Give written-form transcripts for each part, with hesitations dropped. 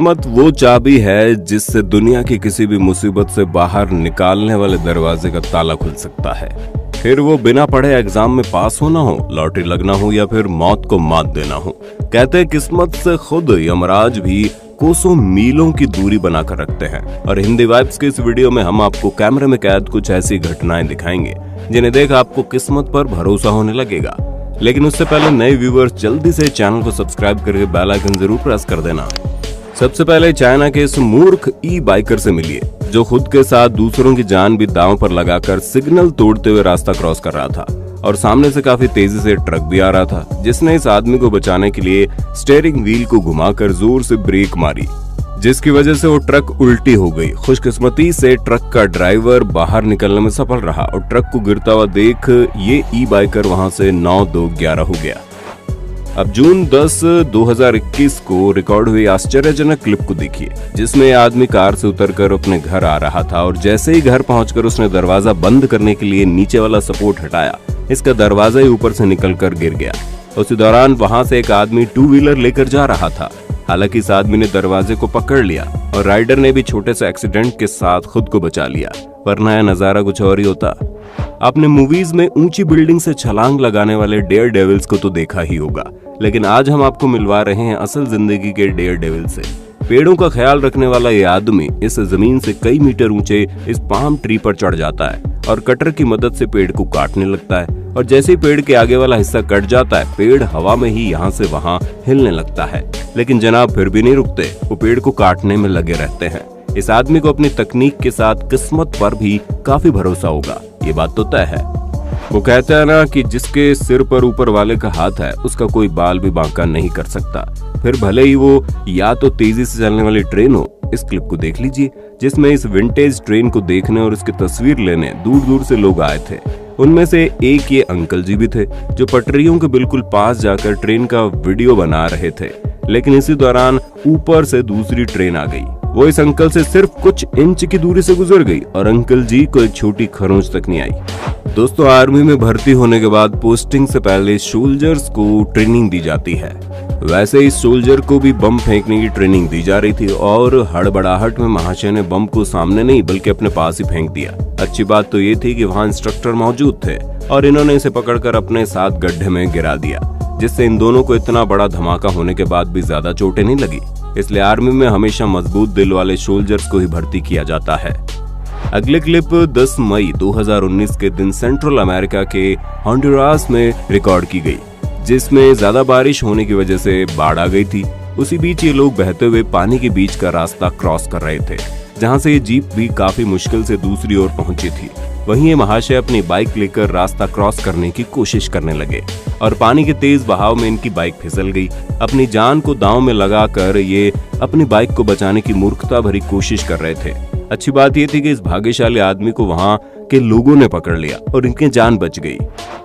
किस्मत वो चाबी है जिससे दुनिया की किसी भी मुसीबत से बाहर निकालने वाले दरवाजे का ताला खुल सकता है। फिर वो बिना पढ़े एग्जाम में पास होना हो, लॉटरी लगना हो या फिर मौत को मात देना हो। कहते हैं किस्मत से खुद यमराज भी कोसों मीलों की दूरी बनाकर रखते हैं। और हिंदी वाइब्स के इस वीडियो में हम आपको कैमरे में कैद कुछ ऐसी घटनाएं दिखाएंगे जिन्हें देख आपको किस्मत पर भरोसा होने लगेगा। लेकिन उससे पहले नए व्यूअर्स जल्दी से चैनल को सब्सक्राइब करके बेल आइकन जरूर प्रेस कर देना। सबसे पहले चाइना के इस मूर्ख ई बाइकर से मिलिए जो खुद के साथ दूसरों की जान भी दांव पर लगाकर सिग्नल तोड़ते हुए रास्ता क्रॉस कर रहा था और सामने से काफी तेजी से ट्रक भी आ रहा था, जिसने इस आदमी को बचाने के लिए स्टीयरिंग व्हील को घुमाकर जोर से ब्रेक मारी, जिसकी वजह से वो ट्रक उल्टी हो गई। खुशकिस्मती से ट्रक का ड्राइवर बाहर निकलने में सफल रहा और ट्रक को गिरता हुआ देख ये ई बाइकर वहां से 9-2-11 हो गया। अब जून 10, 2021 को रिकॉर्ड हुई आश्चर्यजनक क्लिप को देखिए, जिसमें आदमी कार से उतरकर अपने घर आ रहा था और जैसे ही घर पहुंचकर उसने दरवाजा बंद करने के लिए नीचे वाला सपोर्ट हटाया, इसका दरवाजा ही ऊपर से निकलकर गिर गया। उसी दौरान वहां से एक आदमी 2 व्हीलर लेकर जा रहा था। हालांकि इस आदमी ने दरवाजे को पकड़ लिया और राइडर ने भी छोटे से एक्सीडेंट के साथ खुद को बचा लिया, वरना यह नजारा कुछ और ही होता। आपने मूवीज में ऊंची बिल्डिंग से छलांग लगाने वाले डेयर डेविल्स को तो देखा ही होगा, लेकिन आज हम आपको मिलवा रहे हैं असल जिंदगी के डेयर डेविल से। पेड़ों का ख्याल रखने वाला ये आदमी इस जमीन से कई मीटर ऊंचे इस पाम ट्री पर चढ़ जाता है और कटर की मदद से पेड़ को काटने लगता है। और जैसे ही पेड़ के आगे वाला हिस्सा कट जाता है, पेड़ हवा में ही यहाँ से वहाँ हिलने लगता है। लेकिन जनाब फिर भी नहीं रुकते, वो पेड़ को काटने में लगे रहते हैं। इस आदमी को अपनी तकनीक के साथ किस्मत पर भी काफी भरोसा होगा, ये बात तो तय है। वो कहता है ना कि जिसके सिर पर ऊपर वाले का हाथ है उसका कोई बाल भी बांका नहीं कर सकता, फिर भले ही वो या तो तेजी से चलने वाली ट्रेन हो। इस क्लिप को देख लीजिए, जिसमें इस विंटेज ट्रेन को देखने और इसकी तस्वीर लेने दूर दूर से लोग आए थे। उनमें से एक ये अंकल जी भी थे जो पटरियों के बिल्कुल पास जाकर ट्रेन का वीडियो बना रहे थे। लेकिन इसी दौरान ऊपर से दूसरी ट्रेन आ गई। वो इस अंकल से सिर्फ कुछ इंच की दूरी से गुजर गई और अंकल जी को एक छोटी खरोंच तक नहीं आई। दोस्तों, आर्मी में भर्ती होने के बाद पोस्टिंग से पहले सोल्जर्स को ट्रेनिंग दी जाती है। वैसे इस सोल्जर को भी बम फेंकने की ट्रेनिंग दी जा रही थी और हड़बड़ाहट में महाशय ने बम को सामने नहीं बल्कि अपने पास ही फेंक दिया। अच्छी बात तो ये थी कि वहाँ इंस्ट्रक्टर मौजूद थे और इन्होंने इसे पकड़कर अपने साथ गड्ढे में गिरा दिया, जिससे इन दोनों को इतना बड़ा धमाका होने के बाद भी ज्यादा चोटें नहीं लगी। इसलिए आर्मी में हमेशा मजबूत दिल वाले सोल्जर्स को ही भर्ती किया जाता है। अगले क्लिप 10 मई 2019 के दिन सेंट्रल अमेरिका के होंडुरास में रिकॉर्ड की गई, जिसमें ज्यादा बारिश होने की वजह से बाढ़ आ गई थी। उसी बीच ये लोग बहते हुए पानी के बीच का रास्ता क्रॉस कर रहे थे, जहां से ये जीप भी काफी मुश्किल से दूसरी ओर पहुंची थी। वहीं ये महाशय अपनी बाइक लेकर रास्ता क्रॉस करने की कोशिश करने लगे और पानी के तेज बहाव में इनकी बाइक फिसल गई। अपनी जान को दांव में लगाकर ये अपनी बाइक को बचाने की मूर्खता भरी कोशिश कर रहे थे। अच्छी बात ये थी कि इस भाग्यशाली आदमी को वहां के लोगों ने पकड़ लिया और इनकी जान बच गई।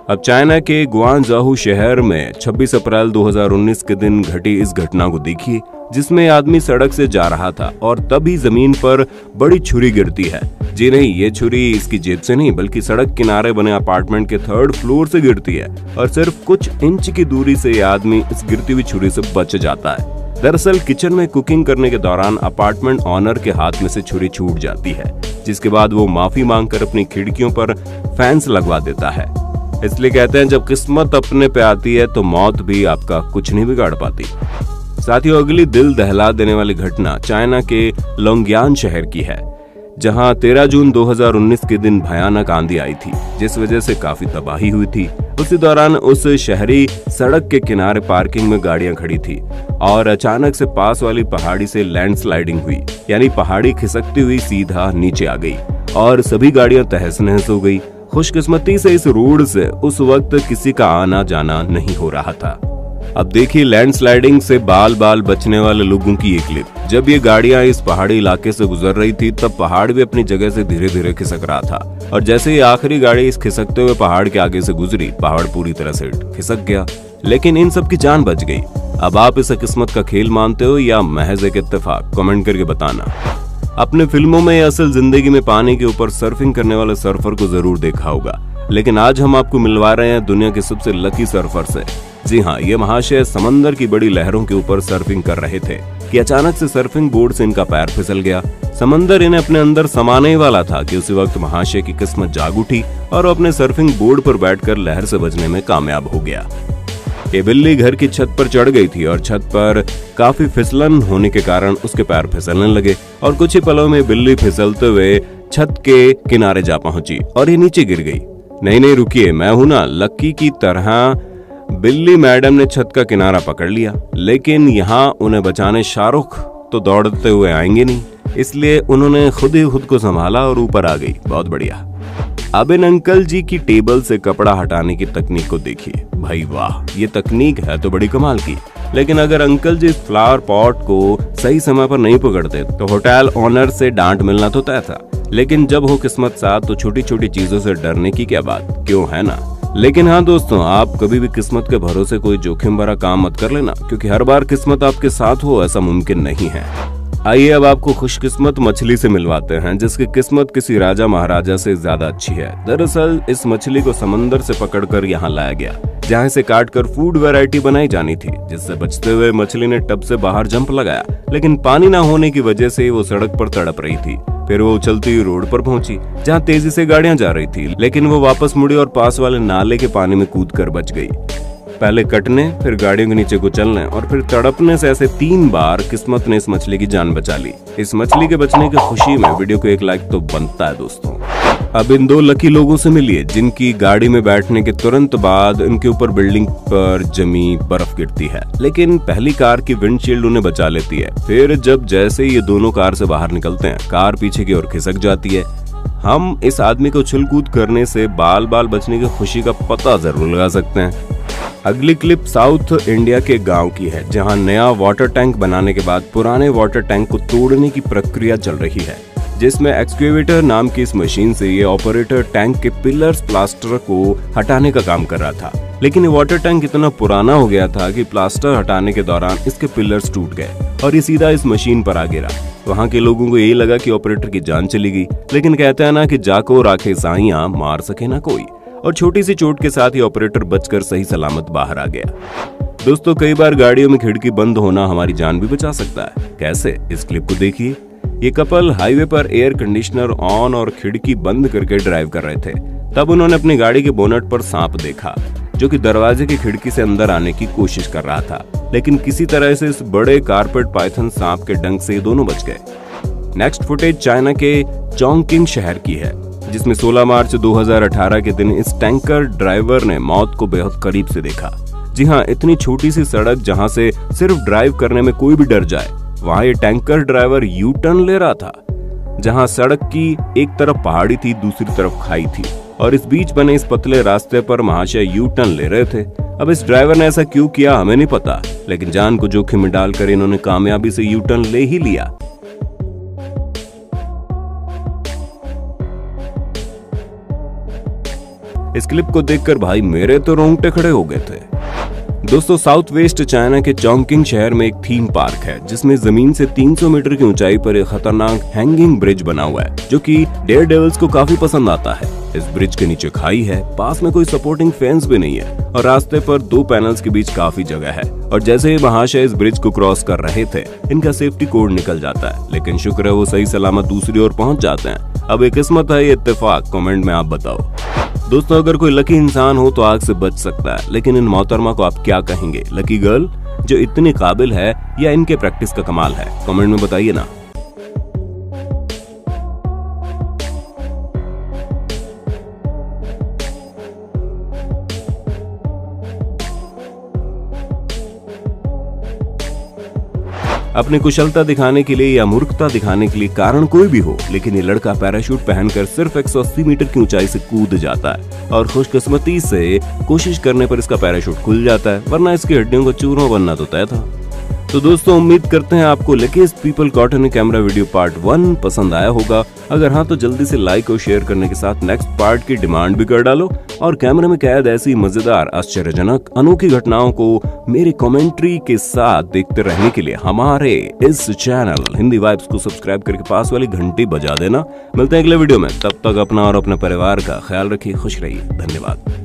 अब चाइना के गुआंगझाऊ शहर में 26 अप्रैल 2019 के दिन घटी इस घटना को देखिए, जिसमें आदमी सड़क से जा रहा था और तभी जमीन पर बड़ी छुरी गिरती है। जी नहीं, ये छुरी इसकी जेब से नहीं बल्कि सड़क किनारे बने अपार्टमेंट के 3rd फ्लोर से गिरती है और सिर्फ कुछ इंच की दूरी से ये आदमी इस गिरती हुई छुरी से बच जाता है। दरअसल किचन में कुकिंग करने के दौरान अपार्टमेंट ऑनर के हाथ में से छुरी छूट जाती है, जिसके बाद वो माफी मांगकर अपनी खिड़कियों पर फैंस लगवा देता है। इसलिए कहते हैं जब किस्मत अपने पे आती है तो मौत भी आपका कुछ नहीं बिगाड़ पाती। साथियों, अगली दिल दहला देने वाली घटना चाइना के लोंगयान शहर की है, जहां 13 जून 2019 के दिन भयानक आंधी आई थी, जिस वजह से काफी तबाही हुई थी। उसी दौरान उस शहरी सड़क के किनारे पार्किंग में गाड़ियां खड़ी थी और अचानक से पास वाली पहाड़ी से लैंडस्लाइडिंग हुई, यानी पहाड़ी खिसकती हुई सीधा नीचे आ गई और सभी गाड़ियां तहस नहस हो गई। खुशकिस्मती से इस रोड से उस वक्त किसी का आना जाना नहीं हो रहा था। अब देखिए लैंडस्लाइडिंग से बाल बाल बचने वाले लोगों की ये क्लिप। जब ये गाड़ियां इस पहाड़ी इलाके से गुजर रही थी तब पहाड़ भी अपनी जगह से धीरे धीरे खिसक रहा था और जैसे ही आखिरी गाड़ी इस खिसकते हुए पहाड़ के आगे से गुजरी, पहाड़ पूरी तरह से खिसक गया, लेकिन इन सब की जान बच गई। अब आप इसे किस्मत का खेल मानते हो या महज एक इत्तेफाक? कमेंट करके बताना। अपने फिल्मों में या असल जिंदगी में पानी के ऊपर सर्फिंग करने वाले सर्फर को जरूर देखा होगा, लेकिन आज हम आपको मिलवा रहे हैं दुनिया के सबसे लकी सर्फर से। जी हाँ, ये महाशय समंदर की बड़ी लहरों के ऊपर सर्फिंग कर रहे थे कि अचानक से सर्फिंग बोर्ड से इनका पैर फिसल गया। समंदर इन्हें अपने अंदर समाने ही वाला था कि उसी वक्त महाशय की किस्मत जाग उठी और वो अपने सर्फिंग बोर्ड पर बैठकर लहर से बचने में कामयाब हो गया। ये बिल्ली घर की छत पर चढ़ गई थी और छत पर काफी फिसलन होने के कारण उसके पैर फिसलने लगे और कुछ ही पलों में बिल्ली फिसलते हुए छत के किनारे जा पहुंची और ये नीचे गिर गई। नहीं रुकिए, मैं हूं ना। लक्की की तरह बिल्ली मैडम ने छत का किनारा पकड़ लिया, लेकिन यहाँ उन्हें बचाने शाहरुख तो दौड़ते हुए आएंगे नहीं, इसलिए उन्होंने खुद ही खुद को संभाला और ऊपर आ गई। बहुत बढ़िया। अब इन अंकल जी की टेबल से कपड़ा हटाने की तकनीक को देखिए। भाई वाह, ये तकनीक है तो बड़ी कमाल की। लेकिन अगर अंकल जी इस फ्लावर पॉट को सही समय पर नहीं पकड़ते तो होटल ओनर से डांट मिलना तो तय था। लेकिन जब हो किस्मत साथ तो छोटी छोटी चीजों से डरने की क्या बात, क्यों, है ना। लेकिन हाँ दोस्तों, आप कभी भी किस्मत के भरोसे कोई जोखिम भरा काम मत कर लेना, क्योंकि हर बार किस्मत आपके साथ हो ऐसा मुमकिन नहीं है। आइए अब आपको खुशकिस्मत मछली से मिलवाते हैं, जिसकी किस्मत किसी राजा महाराजा से ज्यादा अच्छी है। दरअसल इस मछली को समंदर से पकड़कर यहाँ लाया गया, जहाँ से काटकर फूड वैरायटी बनाई जानी थी, जिससे बचते हुए मछली ने टब से बाहर जंप लगाया, लेकिन पानी न होने की वजह से वो सड़क पर तड़प रही थी। फिर वो उछलती हुई रोड पर पहुंची, जहाँ तेजी से गाड़ियां जा रही थी, लेकिन वो वापस मुड़ी और पास वाले नाले के पानी में कूदकर बच गई। पहले कटने, फिर गाड़ियों के नीचे कुचलने और फिर तड़पने से ऐसे 3 बार किस्मत ने इस मछली की जान बचा ली। इस मछली के बचने की खुशी में वीडियो को 1 लाइक तो बनता है दोस्तों। अब इन 2 लकी लोगों से मिलिए, जिनकी गाड़ी में बैठने के तुरंत बाद उनके ऊपर बिल्डिंग पर जमी बर्फ गिरती है, लेकिन पहली कार की विंडशील्ड उन्हें बचा लेती है। फिर जब जैसे ये दोनों कार से बाहर निकलते हैं, कार पीछे की ओर खिसक जाती है। हम इस आदमी को उछल कूद करने से बाल बचने की खुशी का पता जरूर लगा सकते हैं। अगली क्लिप साउथ इंडिया के गांव की है, जहां नया वाटर टैंक बनाने के बाद पुराने वाटर टैंक को तोड़ने की प्रक्रिया चल रही है, जिसमें एक्सकेवेटर नाम की इस मशीन से ये ऑपरेटर टैंक के पिलर्स प्लास्टर को हटाने का काम कर रहा था। लेकिन ये वाटर टैंक इतना पुराना हो गया था कि प्लास्टर हटाने के दौरान इसके पिलर्स टूट गए और ये सीधा इस मशीन पर आ गिरा। वहाँ के लोगों को यही लगा कि ऑपरेटर की जान चली गई, लेकिन कहते हैं ना कि जाको राखे साइयां, मार सके ना कोई। और छोटी सी चोट के साथ ही ऑपरेटर बचकर सही सलामत बाहर आ गया। दोस्तों, कई बार गाड़ियों में खिड़की बंद होना हमारी जान भी बचा सकता है। कैसे, इस क्लिप को देखिए। ये कपल हाईवे पर एयर कंडीशनर ऑन और खिड़की बंद करके ड्राइव कर रहे थे। तब उन्होंने अपनी गाड़ी के बोनट पर सांप देखा, जो कि दरवाजे की खिड़की से अंदर आने की कोशिश कर रहा था, लेकिन किसी तरह से इस बड़े कारपेट पाइथन सांप के डंक से दोनों बच गए। नेक्स्ट फुटेज चाइना के चोंगकिंग शहर की है, जिसमें 16 मार्च 2018 के दिन इस टैंकर ड्राइवर ने मौत को बेहद करीब से देखा। जी हाँ, इतनी छोटी सी सड़क जहां से सिर्फ ड्राइव करने में कोई भी डर जाए, वहां ये टैंकर ड्राइवर यू टर्न ले रहा था, जहां सड़क की एक तरफ पहाड़ी थी, दूसरी तरफ खाई थी, और इस बीच बने इस पतले रास्ते पर महाशय यू टर्न ले रहे थे। अब इस ड्राइवर ने ऐसा क्यों किया हमें नहीं पता, लेकिन जान को जोखिम में डालकर इन्होंने कामयाबी से यू टर्न ले ही लिया। इस क्लिप को देखकर भाई मेरे तो रोंगटे खड़े हो गए थे। दोस्तों, साउथ वेस्ट चाइना के चोंगकिंग शहर में एक थीम पार्क है, जिसमें जमीन से 300 मीटर की ऊंचाई पर एक खतरनाक हैंगिंग ब्रिज बना हुआ है, जो कि डेयर डेविल्स को काफी पसंद आता है। इस ब्रिज के नीचे खाई है, पास में कोई सपोर्टिंग फेंस भी नहीं है और रास्ते पर 2 पैनल्स के बीच काफी जगह है। और जैसे ही महाशय इस ब्रिज को क्रॉस कर रहे थे, इनका सेफ्टी कोड निकल जाता है, लेकिन शुक्र है वो सही सलामत दूसरी ओर पहुंच जाते हैं। अब ये किस्मत है, ये इत्तेफाक, कमेंट में आप बताओ। दोस्तों, अगर कोई लकी इंसान हो तो आग से बच सकता है, लेकिन इन मोहतरमा को आप क्या कहेंगे? लकी गर्ल जो इतनी काबिल है या इनके प्रैक्टिस का कमाल है? कमेंट में बताइए ना। अपनी कुशलता दिखाने के लिए या मूर्खता दिखाने के लिए कारण कोई भी हो, लेकिन ये लड़का पैराशूट पहनकर सिर्फ 180 मीटर की ऊंचाई से कूद जाता है और खुशकिस्मती से कोशिश करने पर इसका पैराशूट खुल जाता है, वरना इसकी हड्डियों को चूरमा बनना तो तय था। तो दोस्तों, उम्मीद करते हैं आपको luckiest people caught in camera video part 1 पसंद आया होगा। अगर हाँ तो जल्दी से लाइक और शेयर करने के साथ नेक्स्ट पार्ट की डिमांड भी कर डालो और कैमरे में कैद ऐसी मजेदार, आश्चर्यजनक, अनोखी घटनाओं को मेरी कमेंट्री के साथ देखते रहने के लिए हमारे इस चैनल हिंदी वाइब्स को सब्सक्राइब करके पास वाली घंटी बजा देना। मिलते हैं अगले वीडियो में, तब तक अपना और अपने परिवार का ख्याल रखिए, खुश रहिए, धन्यवाद।